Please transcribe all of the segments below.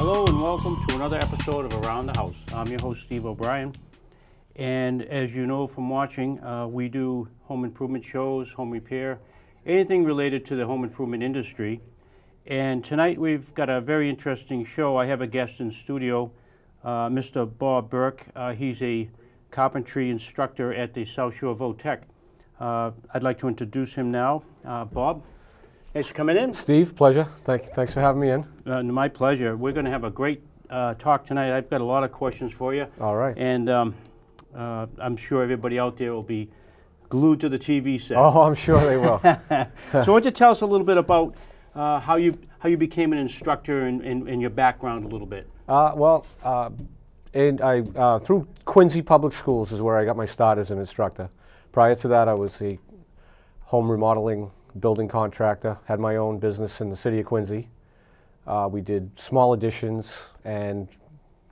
Hello and welcome to another episode of Around the House. I'm your host, Steve O'Brien. And as you know from watching, we do home improvement shows, home repair, anything related to the home improvement industry. And tonight we've got a very interesting show. I have a guest in studio, Mr. Bob Burke. He's a carpentry instructor at the South Shore Votech. I'd like to introduce him now. Bob, thanks for coming in. Steve, pleasure. Thanks for having me in. My pleasure. We're going to have a great talk tonight. I've got a lot of questions for you. All right. And I'm sure everybody out there will be glued to the TV set. Oh, I'm sure they will. So why don't you tell us a little bit about how you became an instructor and your background a little bit? Through Quincy Public Schools is where I got my start as an instructor. Prior to that, I was a home remodeling building contractor, had my own business in the city of Quincy. We did small additions and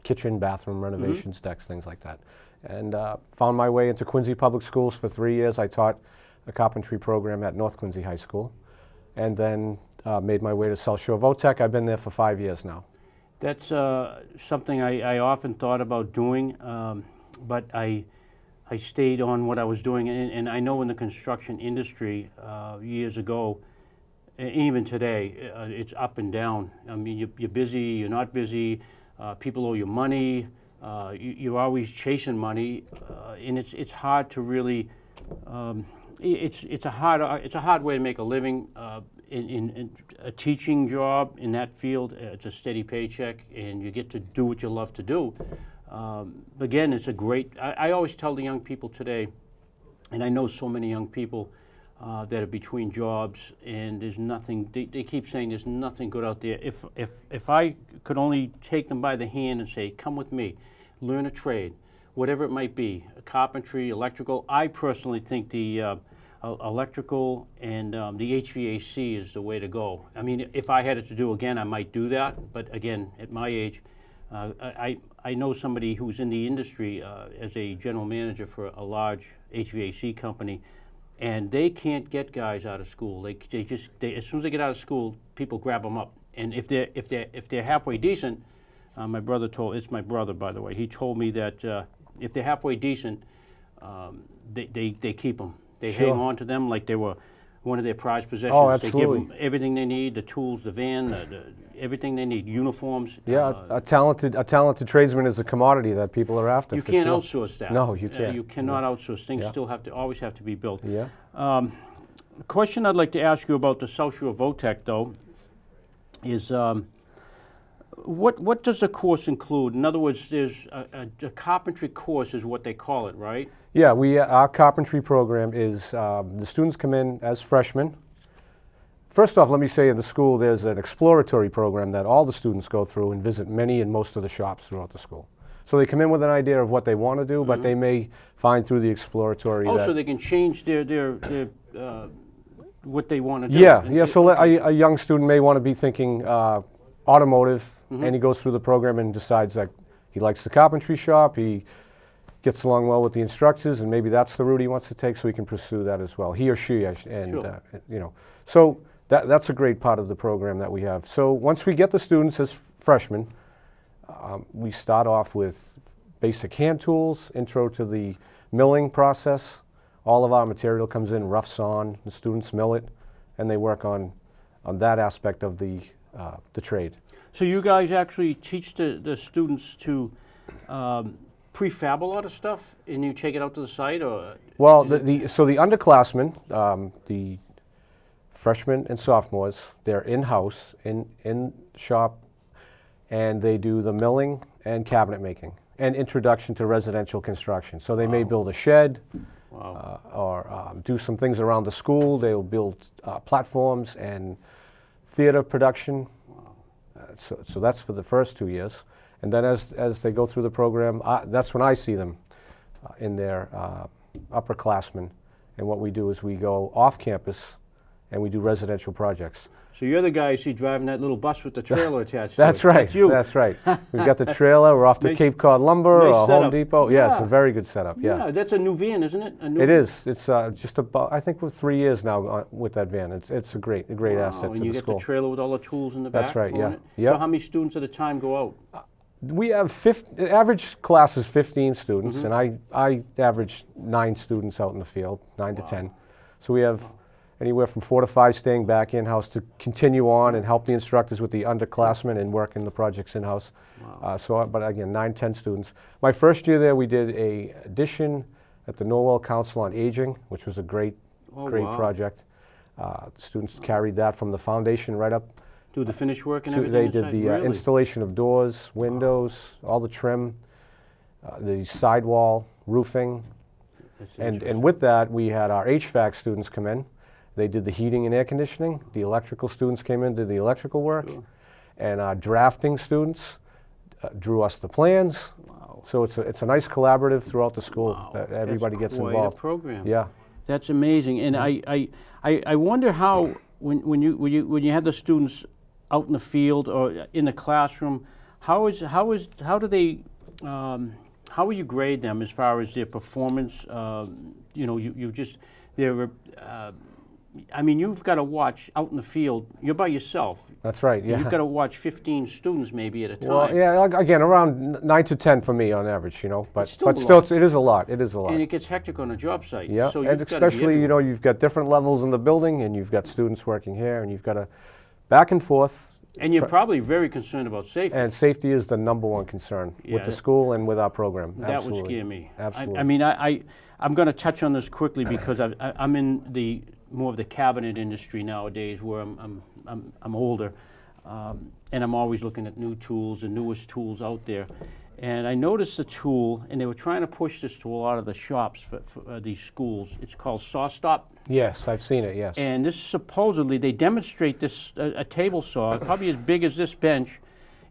kitchen, bathroom renovations, decks, things like that. And found my way into Quincy Public Schools for 3 years. I taught a carpentry program at North Quincy High School, and then made my way to South Shore Votech. I've been there for 5 years now. That's something I often thought about doing, but I stayed on what I was doing. And I know in the construction industry years ago, even today, it's up and down. I mean, you're busy, you're not busy, people owe you money, you're always chasing money, and it's hard to really, it's a hard way to make a living. In a teaching job in that field, it's a steady paycheck, and you get to do what you love to do. Again, it's a great, I always tell the young people today, and I know so many young people that are between jobs, and there's nothing, they keep saying there's nothing good out there. If I could only take them by the hand and say, come with me, learn a trade, whatever it might be, carpentry, electrical. I personally think the electrical and the HVAC is the way to go. I mean, if I had it to do again, I might do that, but again, at my age, I know somebody who's in the industry as a general manager for a large HVAC company, and they can't get guys out of school. They as soon as they get out of school, people grab them up. And if they're halfway decent, my brother told, it's my brother by the way, he told me that if they're halfway decent, they keep them. They hang on to them like they were one of their prized possessions. Oh, absolutely. They give them everything they need, the tools, the van, everything they need, uniforms. Yeah, a talented tradesman is a commodity that people are after. You can't outsource that. No, you can't. You cannot outsource. Things still always have to be built. Yeah. A question I'd like to ask you about the South Shore Votech, though, is what does the course include? In other words, there's a carpentry course is what they call it, right? Yeah, our carpentry program is, the students come in as freshmen. First off, let me say in the school there's an exploratory program that all the students go through and visit many and most of the shops throughout the school. So they come in with an idea of what they want to do, but they may find through the exploratory so they can change their what they want to do. Yeah, so a young student may want to be thinking automotive, and he goes through the program and decides that he likes the carpentry shop, he gets along well with the instructors, and maybe that's the route he wants to take, so he can pursue that as well. He or she, so that's a great part of the program that we have. So once we get the students as freshmen, we start off with basic hand tools, intro to the milling process. All of our material comes in rough sawn, the students mill it, and they work on that aspect of the trade. So you guys actually teach the students to prefab a lot of stuff, and you take it out to the site, or? Well, so the underclassmen, the freshmen and sophomores, they're in-house, in shop, and they do the milling and cabinet making and introduction to residential construction. So they may build a shed, or do some things around the school. They'll build platforms and theater production. So that's for the first 2 years. And then as they go through the program, that's when I see them in their upperclassmen. And what we do is we go off campus and we do residential projects. So you're the guy you see driving that little bus with the trailer attached to it. That's right. That's you. That's right. We've got the trailer. We're off to Cape Cod Lumber nice or setup. Home Depot. Yeah, it's a very good setup. Yeah. That's a new van, isn't it? It is. It's just about, I think, we're 3 years now with that van. It's a great asset to the school. And you get the trailer with all the tools in the back. That's right. Yeah. So how many students at a time go out? We have average class is 15 students, and I average 9 students out in the field, 9 to 10. So we have anywhere from 4 to 5 staying back in-house to continue on and help the instructors with the underclassmen and work in the projects in-house. But again, 9, 10 students. My first year there, we did a addition at the Norwell Council on Aging, which was a great project. The students carried that from the foundation right up. Do the finish work and everything? They did the installation of doors, windows, all the trim, the sidewall, roofing. And with that, we had our HVAC students come in. They did the heating and air conditioning. The electrical students came in, did the electrical work. And our drafting students drew us the plans. So it's a nice collaborative throughout the school that everybody gets involved. A program. Yeah. That's amazing. And I wonder how when you have the students out in the field or in the classroom, how do you grade them as far as their performance? I mean, you've got to watch out in the field. You're by yourself. That's right, yeah. You've got to watch 15 students maybe at a time. Well, yeah, again, around 9 to 10 for me on average, But still, it is a lot. It is a lot. And it gets hectic on a job site. Yeah, so and especially, you've got different levels in the building, and you've got students working here, and you've got to back and forth. And you're probably very concerned about safety. And safety is the #1 concern with the school and with our program. That would scare me. Absolutely. I mean, I'm going to touch on this quickly because I'm in more of the cabinet industry nowadays, where I'm older, and I'm always looking at new tools, the newest tools out there. And I noticed a tool, and they were trying to push this to a lot of the shops for these schools. It's called Saw Stop. Yes, I've seen it, yes. And this supposedly, they demonstrate this, a table saw, probably as big as this bench,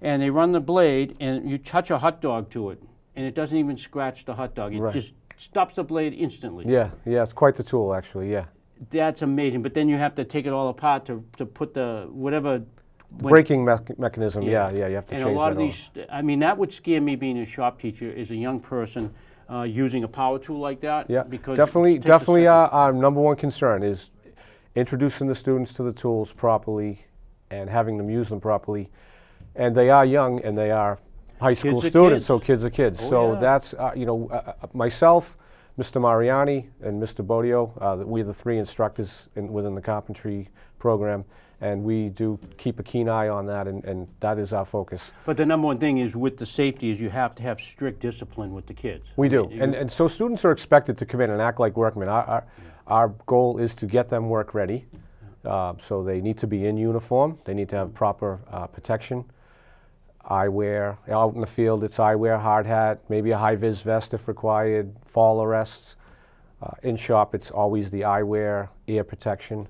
and they run the blade, and you touch a hot dog to it, and it doesn't even scratch the hot dog. It just stops the blade instantly. Yeah, it's quite the tool, actually, yeah. That's amazing, but then you have to take it all apart to put the whatever... braking mechanism, you have to change that. And a lot of these, I mean, that would scare me being a shop teacher as a young person using a power tool like that. Yeah, because definitely our #1 concern is introducing the students to the tools properly and having them use them properly. And they are young and they are high school students, so kids are kids. That's, myself, Mr. Mariani, and Mr. Bodio, we're the 3 instructors within the carpentry program, and we do keep a keen eye on that, and that is our focus. But the #1 thing is with the safety is you have to have strict discipline with the kids. We do, and so students are expected to come in and act like workmen. Our goal is to get them work ready, so they need to be in uniform, they need to have proper protection. Eyewear, out in the field it's eyewear, hard hat, maybe a high-vis vest if required, fall arrests. In shop it's always the eyewear, ear protection,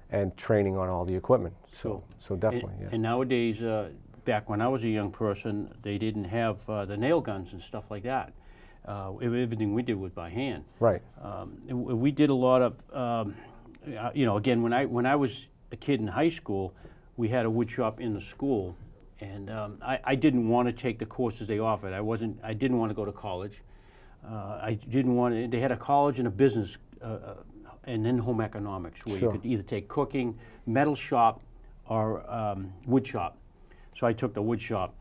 and training on all the equipment. So definitely, And nowadays, back when I was a young person, they didn't have the nail guns and stuff like that. Everything we did was by hand. Right. We did a lot of, again, when I was a kid in high school, we had a wood shop in the school. And I didn't want to take the courses they offered. I didn't want to go to college. They had a college and a business, and then home economics, where you could either take cooking, metal shop, or wood shop. So I took the wood shop.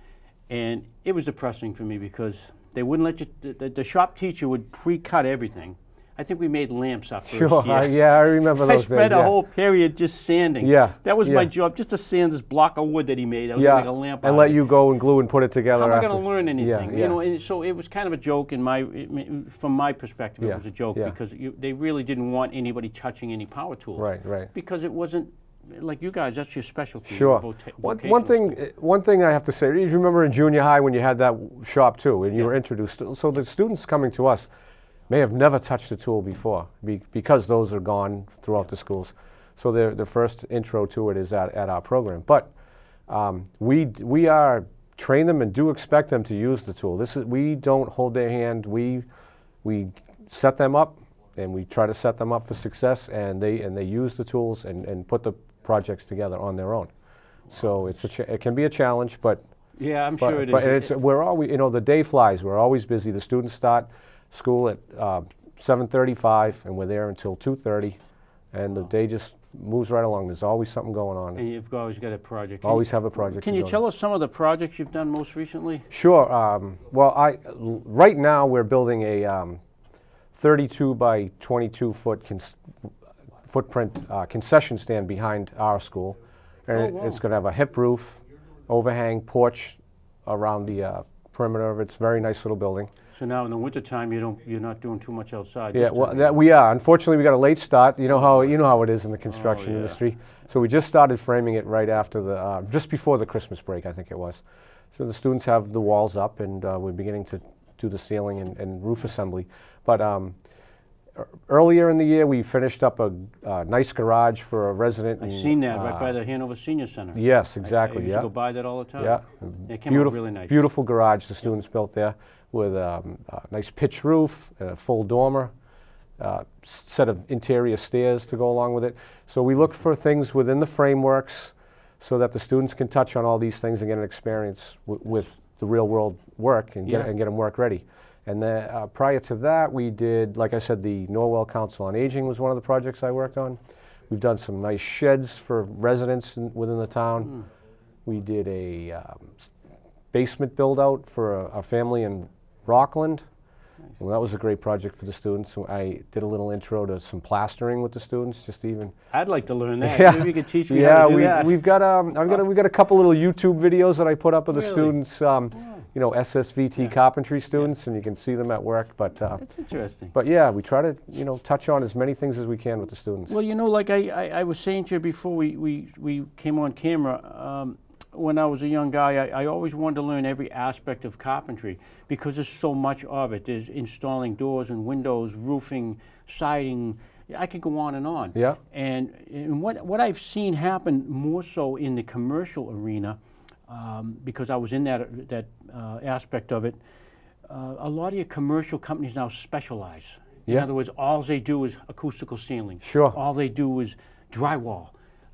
And it was depressing for me because they wouldn't let you, the shop teacher would pre-cut everything. I think we made lamps our first year. I remember those days. I spent a whole period just sanding. Yeah. That was my job, just to sand this block of wood that he made. I was going to make a lamp out and let you go and glue and put it together. How am I going to learn anything? And so it was kind of a joke from my perspective. It was a joke because they really didn't want anybody touching any power tools. Right. Because it wasn't, like you guys, that's your specialty. Sure. One thing I have to say, you remember in junior high when you had that shop too, and you were introduced, so the students coming to us may have never touched a tool before because those are gone throughout the schools. So their first intro to it is at our program. But we train them and do expect them to use the tool. We don't hold their hand. We set them up and we try to set them up for success, and they use the tools and put the projects together on their own. So it can be a challenge, but yeah, I'm sure it is. But we're always, you know, the day flies. We're always busy. The students start school at 7:35, and we're there until 2:30, and the day just moves right along. There's always something going on. And you've always got a project. Always have a project. Can you tell us some of the projects you've done most recently? Sure. Well, right now we're building a 32 by 22 foot footprint concession stand behind our school, and it's going to have a hip roof, overhang, porch around the perimeter of it. It's a very nice little building. So now in the wintertime, you're not doing too much outside. Yeah, well, we are. Unfortunately, we got a late start. You know how it is in the construction industry. So we just started framing it right after just before the Christmas break, I think it was. So the students have the walls up, and we're beginning to do the ceiling and roof assembly. But earlier in the year, we finished up a nice garage for a resident. I've seen that right by the Hanover Senior Center. Yes, exactly. I used to go by that all the time. Yeah, it came out really nice. Beautiful garage the students built there, with a nice pitch roof, a full dormer, set of interior stairs to go along with it. So we look for things within the frameworks so that the students can touch on all these things and get an experience with the real world work and get them work ready. And then prior to that, we did, like I said, the Norwell Council on Aging was one of the projects I worked on. We've done some nice sheds for residents within the town. We did a basement build out for a family in Rockland. Well, that was a great project for the students. So I did a little intro to some plastering with the students, just even. I'd like to learn that. Yeah. Maybe you could teach me how to do that. We've got a couple little YouTube videos that I put up of the students. You know, SSVT carpentry students, and you can see them at work. But that's interesting. But yeah, we try to touch on as many things as we can with the students. Well, like I was saying to you before we came on camera. When I was a young guy, I always wanted to learn every aspect of carpentry because there's so much of it. There's installing doors and windows, roofing, siding. I could go on and on. Yeah. And what I've seen happen more so in the commercial arena, because I was in that aspect of it, a lot of your commercial companies now specialize. In other words, all they do is acoustical ceiling. Sure. All they do is drywall.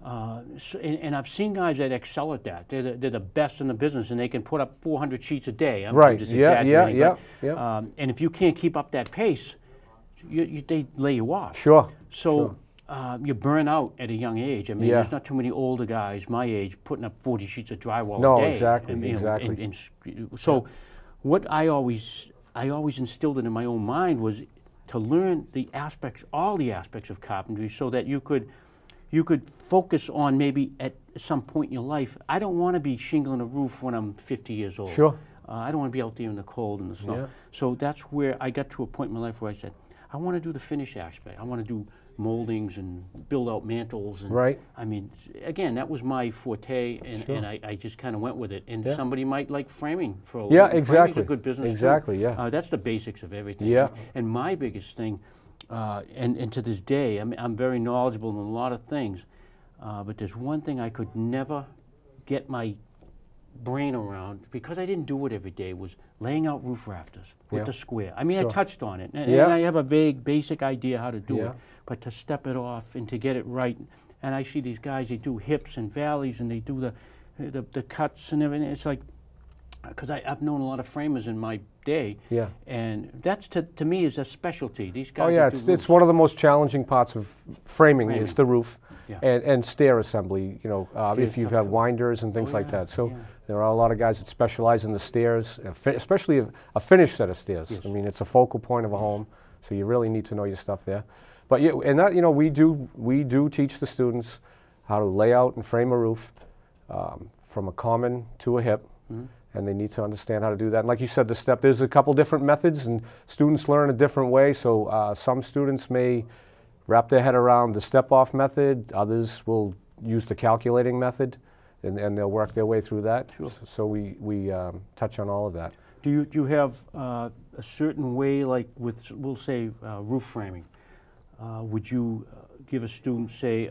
And I've seen guys that excel at that. They're the best in the business, and they can put up 400 sheets a day. I'm just exaggerating. Yeah. And if you can't keep up that pace, they lay you off. Sure. So you burn out at a young age. I mean, there's not too many older guys my age putting up 40 sheets of drywall a day. No, exactly, exactly. So what I always instilled it in my own mind was to learn all the aspects of carpentry, so that you could focus on maybe at some point in your life. I don't want to be shingling a roof when I'm 50 years old. Sure. I don't want to be out there in the cold and the snow. Yeah. So that's where I got to a point in my life where I said, I want to do the finish aspect. I want to do moldings and build out mantles. And right. I mean, again, that was my forte, and I just kind of went with it. And somebody might like framing for a exactly. Framing's a good business exactly, too. Yeah. That's the basics of everything. Yeah. And my biggest thing, and to this day, I'm very knowledgeable in a lot of things, but there's one thing I could never get my brain around, because I didn't do it every day, was laying out roof rafters with the square. I mean, I touched on it, and I have a vague, basic idea how to do it, but to step it off and to get it right. And I see these guys, they do hips and valleys, and they do the cuts and everything. It's like, because I've known a lot of framers in my day, and that's to me is a specialty. These guys. Oh yeah, it's one of the most challenging parts of framing. Is the roof, and stair assembly. You know, if you have winders and things like that. So there are a lot of guys that specialize in the stairs, especially a finished set of stairs. I mean, it's a focal point of a home, so you really need to know your stuff there. But and that we do teach the students how to lay out and frame a roof from a common to a hip. And they need to understand how to do that. And like you said, there's a couple different methods, and students learn a different way. So some students may wrap their head around the step-off method. Others will use the calculating method, and they'll work their way through that. Sure. So we touch on all of that. Do you have a certain way, like with, we'll say, roof framing? Would you give a student, say,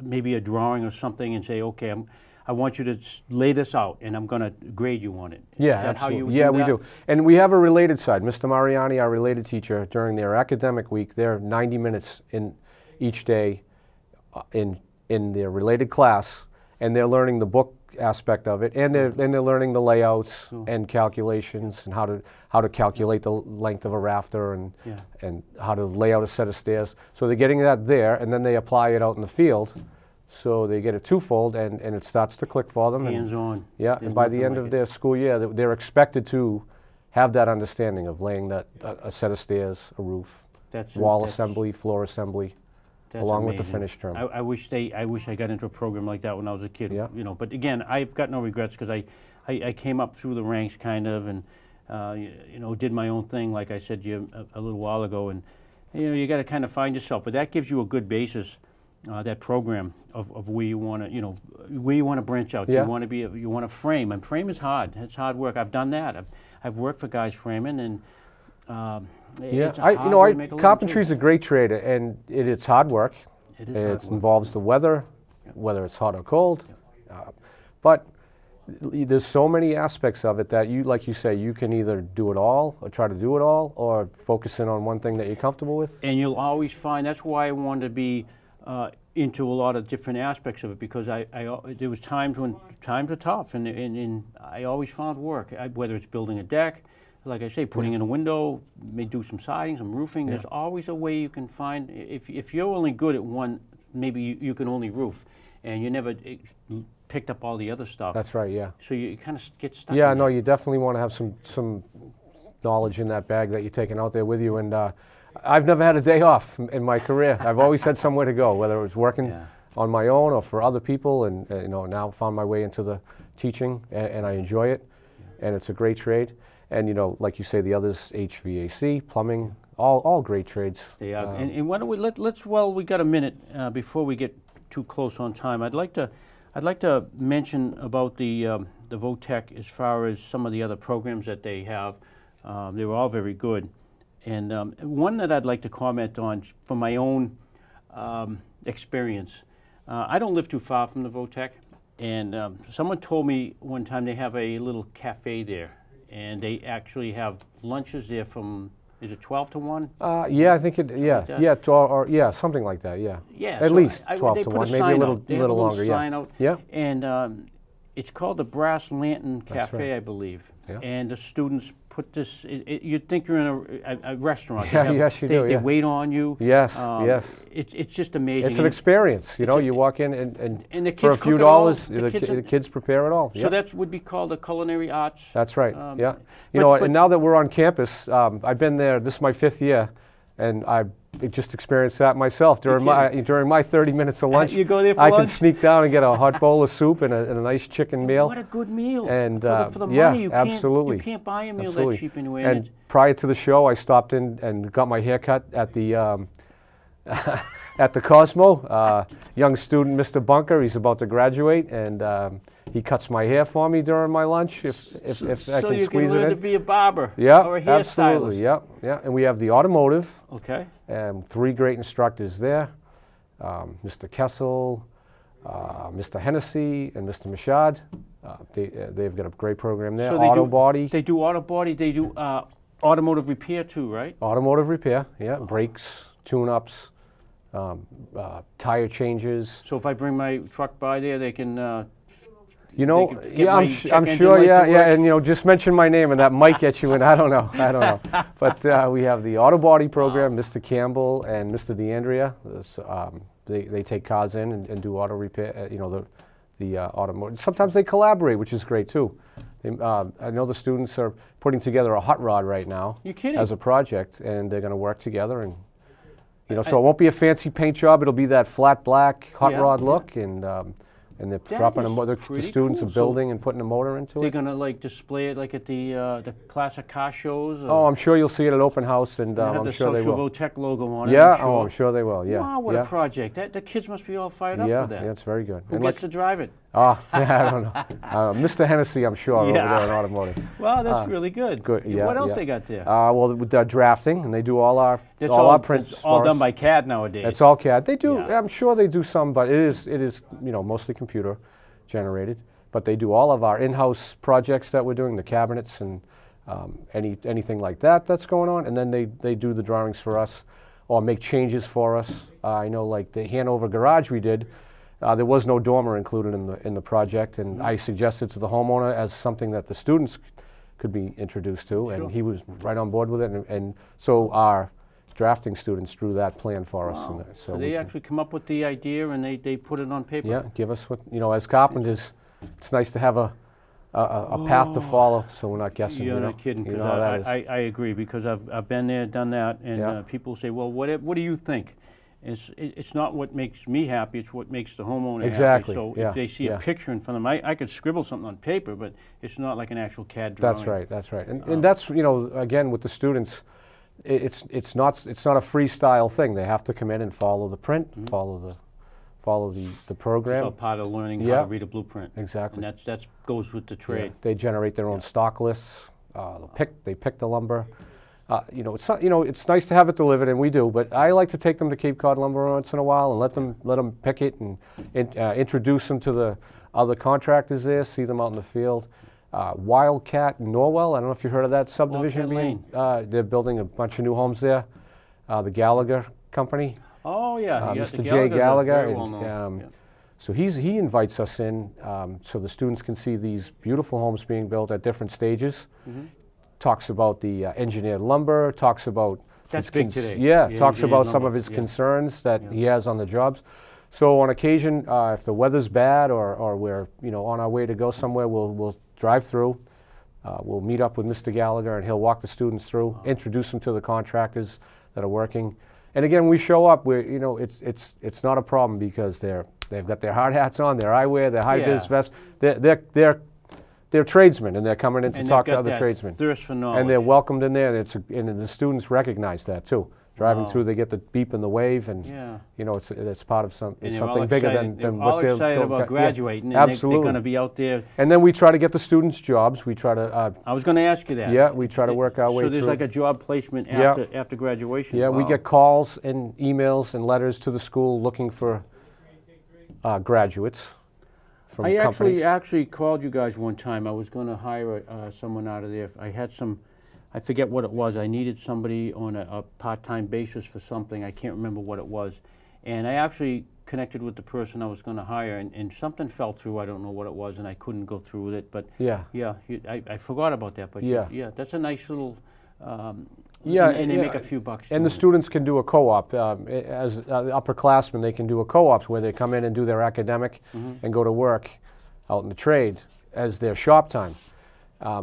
maybe a drawing or something, and say, okay, I want you to lay this out, and I'm going to grade you on it. Yeah, Is that how you absolutely. Yeah, do we that? do. And we have a related side. Mr. Mariani, our related teacher, during their academic week, they're 90 minutes in each day in their related class, and they're learning the book aspect of it, and they're learning the layouts and calculations and how to calculate the length of a rafter and how to lay out a set of stairs. So they're getting that there, and then they apply it out in the field. So they get it twofold, and it starts to click for them. Hands-on. Yeah, and by the end of their school year, they're expected to have that understanding of laying a set of stairs, a roof, wall assembly, floor assembly, along with the finished trim. I wish I got into a program like that when I was a kid. Yeah. You know, but again, I've got no regrets because I came up through the ranks kind of, and you know, did my own thing, like I said to you a little while ago, and you know, you got to kind of find yourself. But that gives you a good basis. That program of where you want to, you know, where you want to branch out. Yeah. You want to frame, and frame is hard. It's hard work. I've done that. I've worked for guys framing, and it's a hard way to make a living, carpentry is too. a great trade, and it's hard work. It is hard work. Involves the weather, whether it's hot or cold. But there's so many aspects of it that you, like you say, you can either do it all or try to do it all, or focus in on one thing that you're comfortable with. And you'll always find, that's why I wanted to be into a lot of different aspects of it, because there was times when times were tough, and I always found work, whether it's building a deck, like I say, putting in a window, may do some siding, some roofing. There's always a way you can find. If you're only good at one, maybe you can only roof, and you never picked up all the other stuff. That's right, yeah. So you kind of get stuck. Yeah, in no, there. you definitely want to have some knowledge in that bag that you're taking out there with you. And I've never had a day off in my career. I've always had somewhere to go, whether it was working on my own or for other people. And you know, now found my way into the teaching, and I enjoy it. And it's a great trade. And you know, like you say, the others, HVAC, plumbing, all great trades. They are. And why don't we let's well, we got a minute before we get too close on time. I'd like to mention about the VOTEC as far as some of the other programs that they have. They were all very good. And one that I'd like to comment on from my own experience, I don't live too far from the VOTEC, and someone told me one time they have a little cafe there, and they actually have lunches there from, is it 12 to 1? Yeah, I think something like that, yeah. Yeah. At so least 12 to 1, maybe a little longer, sign out, yeah. And it's called the Brass Lantern Cafe, right. I believe. Yeah. And the students put this, you'd think you're in a restaurant. Yeah, yes, you do. They wait on you. Yes, yes. It's just amazing. It's an experience, you know. You walk in and the kids for a few dollars, the kids prepare it all. So that would be called the culinary arts. That's right, yeah. You know, and now that we're on campus, I've been there, this is my 5th year, and I just experienced that myself. During my 30 minutes of lunch, you go there for I lunch? can sneak down and get a hot bowl of soup and a nice chicken meal. What a good meal. And for the yeah, money, absolutely. You can't buy a meal Absolutely. that cheap anywhere. And prior to the show, I stopped in and got my hair cut at the at the Cosmo. Young student, Mr. Bunker, he's about to graduate, and he cuts my hair for me during my lunch if I can squeeze it in. So you can learn to be a barber or a hairstylist. Absolutely, yeah. And we have the automotive. Okay. 3 great instructors there, Mr. Kessel, Mr. Hennessy, and Mr. Mashad. They've got a great program there. So Auto body. They do auto body. They do automotive repair too, right? Automotive repair, yeah. Brakes, tune-ups, tire changes. So if I bring my truck by there, they can. You know, they can get yeah, my I'm check sure, engine light to yeah, work? and you know, just mention my name and that might get you in. I don't know. But we have the auto body program, Mr. Campbell and Mr. DeAndrea. They take cars in and do auto repair. You know, the automotive. Sometimes they collaborate, which is great too. I know the students are putting together a hot rod right now. You kidding? As a project, and they're going to work together, and you know, so it won't be a fancy paint job. It'll be that flat black hot rod look, and they're dropping the students are building and putting a motor into They're it. going to like display it like at the classic car shows? Oh, I'm sure you'll see it at open house, and I'm sure they will. Have the Social VOTEC logo on it. Yeah, I'm I'm sure they will. Yeah. Wow, what a project! The kids must be all fired up for that. Yeah, it's very good. Who gets to drive it? Yeah, I don't know. Mr. Hennessy, I'm sure, over there in automotive. Wow, that's really good. Good. Yeah. What else they got there? Well, with drafting, and they do all our prints. It's all done by CAD nowadays. It's all CAD. They do. Yeah. I'm sure they do some, but it is mostly computer. generated. But they do all of our in-house projects that we're doing, the cabinets and anything like that that's going on, and then they do the drawings for us or make changes for us. I know, like the Hanover garage we did, there was no dormer included in the project, and I suggested to the homeowner as something that the students could be introduced to, and he was right on board with it, and so our drafting students drew that plan for us. Wow. And so they actually come up with the idea and they put it on paper? Yeah, give us what, as carpenters, it's nice to have a path to follow, so we're not guessing. You're not kidding, because I agree, because I've been there, done that, and people say, well, what do you think? It's not what makes me happy, it's what makes the homeowner exactly. happy. So if they see a picture in front of them, I could scribble something on paper, but it's not like an actual CAD drawing. That's right, that's right. And that's, again, with the students, it's not a freestyle thing. They have to come in and follow the print, follow the program. It's all part of learning how to read a blueprint. Exactly. And that goes with the trade. Yeah. They generate their own stock lists. They pick the lumber. It's not, it's nice to have it delivered, and we do. But I like to take them to Cape Cod Lumber once in a while and let them pick it and introduce them to the other contractors there. See them out in the field. Wildcat Norwell. I don't know if you heard of that subdivision. They're building a bunch of new homes there. The Gallagher Company. Oh yeah, Mr. J. Gallagher. So he invites us in so the students can see these beautiful homes being built at different stages. Talks about the engineered lumber. Talks about that's big today. Yeah, talks about some of his concerns that he has on the jobs. So on occasion, if the weather's bad or we're on our way to go somewhere, we'll drive through. We'll meet up with Mr. Gallagher, and he'll walk the students through, introduce them to the contractors that are working. And again, we show up. It's not a problem because they've got their hard hats on, their eyewear, their high-vis vests. They're tradesmen, and they're coming in to talk to other tradesmen. Thirst for knowledge. And they're welcomed in there, and the students recognize that too. Driving through, they get the beep and the wave, and it's part of something bigger than what they're excited about graduating. Yeah, absolutely, they're going to be out there. And then we try to get the students jobs. We try to. I was going to ask you that. Yeah, we try to work our way through. So there's like a job placement after graduation. Yeah, we get calls and emails and letters to the school looking for graduates from companies. I actually called you guys one time. I was going to hire someone out of there. I had some. I forget what it was. I needed somebody on a part-time basis for something. I can't remember what it was. And I actually connected with the person I was going to hire, and something fell through. I don't know what it was, and I couldn't go through with it. But I forgot about that. But that's a nice little. And they make a few bucks. And the students can do a co-op. As upperclassmen, they can do a co-op where they come in and do their academic and go to work out in the trade as their shop time.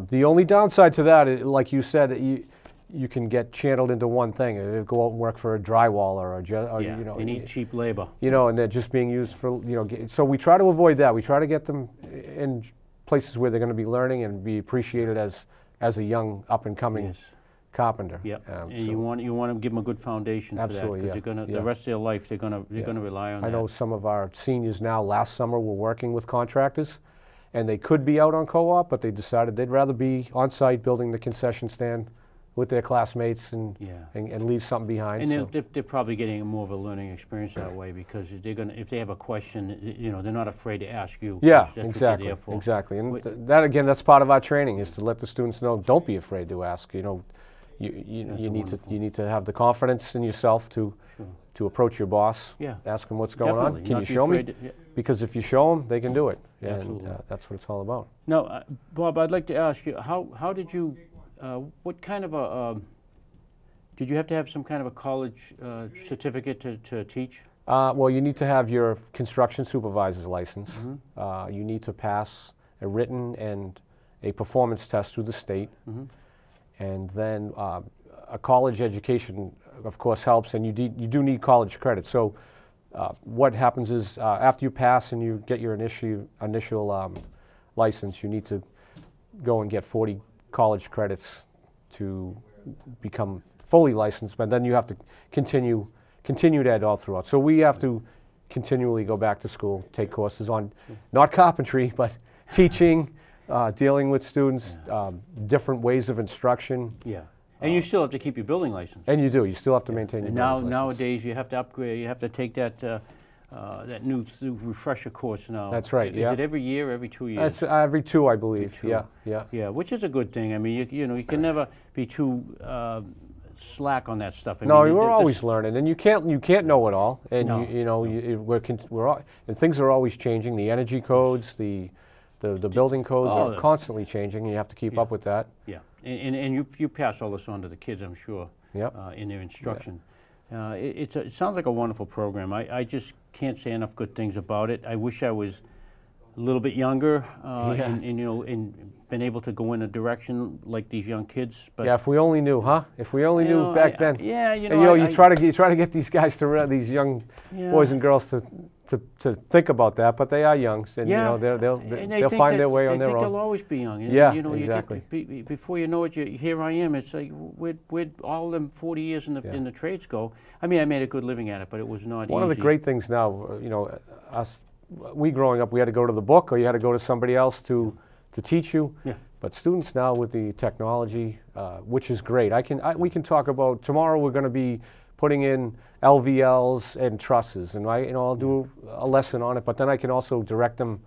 The only downside to that, like you said, you can get channeled into one thing. Go out and work for a drywaller or they need cheap labor. And they're just being used for so we try to avoid that. We try to get them in places where they're going to be learning and be appreciated as a young up and coming carpenter. And you want to give them a good foundation for that, because they're going to the rest of their life they're going to rely on that. I know some of our seniors now. Last summer were working with contractors. And they could be out on co-op, but they decided they'd rather be on site building the concession stand with their classmates and leave something behind. And they're probably getting more of a learning experience that way, because if they have a question, they're not afraid to ask you. Yeah, exactly. And that again, that's part of our training, is to let the students know, don't be afraid to ask. You need to have the confidence in yourself to approach your boss, ask them what's going on. Can you show me? Because if you show them, they can do it. And that's what it's all about. Now, Bob, I'd like to ask you, how did you, what kind of a, did you have to have some kind of a college certificate to teach? Well, you need to have your construction supervisor's license. You need to pass a written and a performance test through the state. And then a college education, of course, helps, and you do need college credit. So what happens is after you pass and you get your initial license, you need to go and get 40 college credits to become fully licensed, but then you have to continue that all throughout. So we have to continually go back to school, take courses on not carpentry, but teaching, dealing with students, different ways of instruction. And you still have to keep your building license. And you do. You still have to maintain your building license. Nowadays, you have to upgrade. You have to take that that new refresher course now. That's right. Is yeah. it every year, every 2 years? It's every 2, I believe. Every 2. Yeah, yeah. Yeah, which is a good thing. I mean, you can never be too slack on that stuff. I No, mean, we're always learning, and you can't know it all. And No. and things are always changing. The energy codes, the building codes are constantly changing, and you have to keep up with that. Yeah, and you pass all this on to the kids, I'm sure. Yep. In their instruction. It sounds like a wonderful program. I just can't say enough good things about it. I wish I was a little bit younger and been able to go in a direction like these young kids. But yeah, if we only knew, huh? If we only knew back then. Yeah, you try to get these guys these young boys and girls to think about that, but they are young, and they'll find their way on their own. They think they'll always be young. And, yeah, exactly. Before you know it, here I am. It's like where'd all them 40 years in the trades go? I mean, I made a good living at it, but it was not easy. One of the great things now, we growing up, we had to go to the book, or you had to go to somebody else to teach you. Yeah. But students now with the technology, which is great. We can talk about tomorrow. We're going to be putting in LVLs and trusses, and I'll do a lesson on it. But then I can also direct them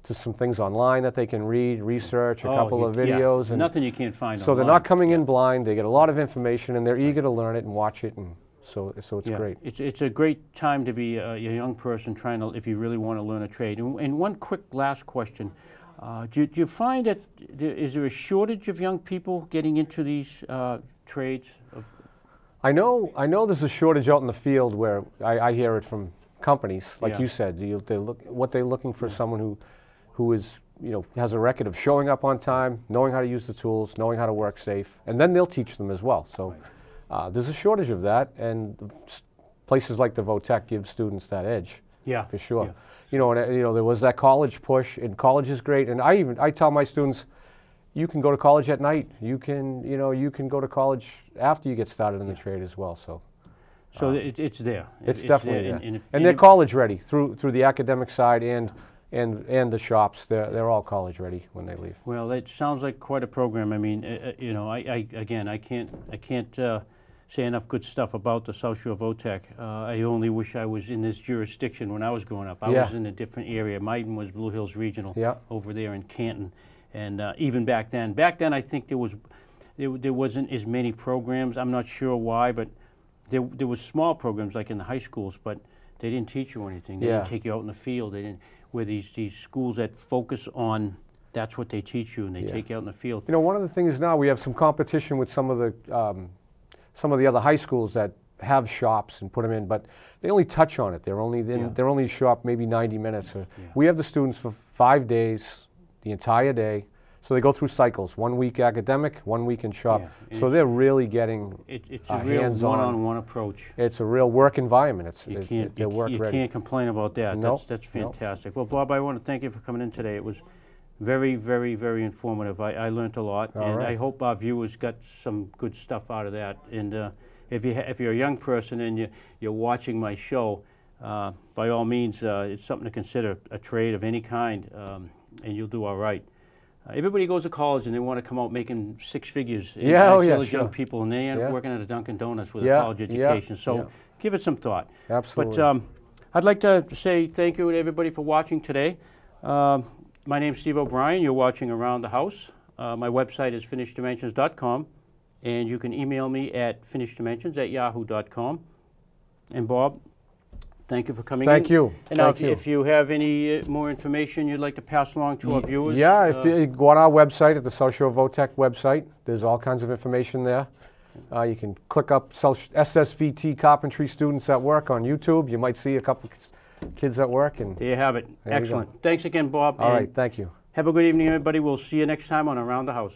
to some things online that they can read, research, a couple of videos. Yeah. And nothing you can't find. So online. They're not coming in blind. They get a lot of information, and they're eager to learn it and watch it, and so it's great. It's a great time to be a young person trying to, if you really want to learn a trade. And one quick last question. Do you find that is there a shortage of young people getting into these trades? I know there's a shortage out in the field where I hear it from companies, like you said. What they're looking for someone who is, has a record of showing up on time, knowing how to use the tools, knowing how to work safe, and then they'll teach them as well. So there's a shortage of that, and places like the VOTEC give students that edge. Yeah, for sure. Yeah. There was that college push, and college is great. And I tell my students, you can go to college at night. You can go to college after you get started in the trade as well. So it's there. It's definitely there. And they're college ready through the academic side and the shops. They're all college ready when they leave. Well, it sounds like quite a program. I mean, I can't say enough good stuff about the South Shore VOTEC. I only wish I was in this jurisdiction when I was growing up. I was in a different area. Mine was Blue Hills Regional over there in Canton. And even back then I think there wasn't as many programs. I'm not sure why, but there was small programs like in the high schools, but they didn't teach you anything. They didn't take you out in the field. They didn't. Where these schools that focus on, that's what they teach you, and they take you out in the field. One of the things now, we have some competition with some of the other high schools that have shops and put them in, but they only touch on it. They're only shop maybe 90 minutes. We have the students for 5 days, the entire day. So they go through cycles, 1 week academic, 1 week in shop. So they're really getting it's a real one-on-one approach. It's a real work environment. You can't complain about that. Nope. That's fantastic. Well, Bob, I want to thank you for coming in today. It was very, very, very informative. I learned a lot, and I hope our viewers got some good stuff out of that. And if you're a young person and you're watching my show, by all means, it's something to consider, a trade of any kind, and you'll do all right. Everybody goes to college and they want to come out making 6 figures. Young people, and they end up working at a Dunkin' Donuts with a college education. So give it some thought. Absolutely. But I'd like to say thank you to everybody for watching today. My name's Steve O'Brien. You're watching Around the House. My website is finishdimensions.com, and you can email me at finishdimensions@yahoo.com. And Bob, thank you for coming in. Thank you. And now, if you have any more information you'd like to pass along to our viewers. Yeah, if you go on our website, at the South Shore VOTEC website, there's all kinds of information there. You can click up SSVT carpentry students at work on YouTube. You might see a couple kids at work. And there you have it. Excellent. Thanks again, Bob. All right, thank you. Have a good evening, everybody. We'll see you next time on Around the House.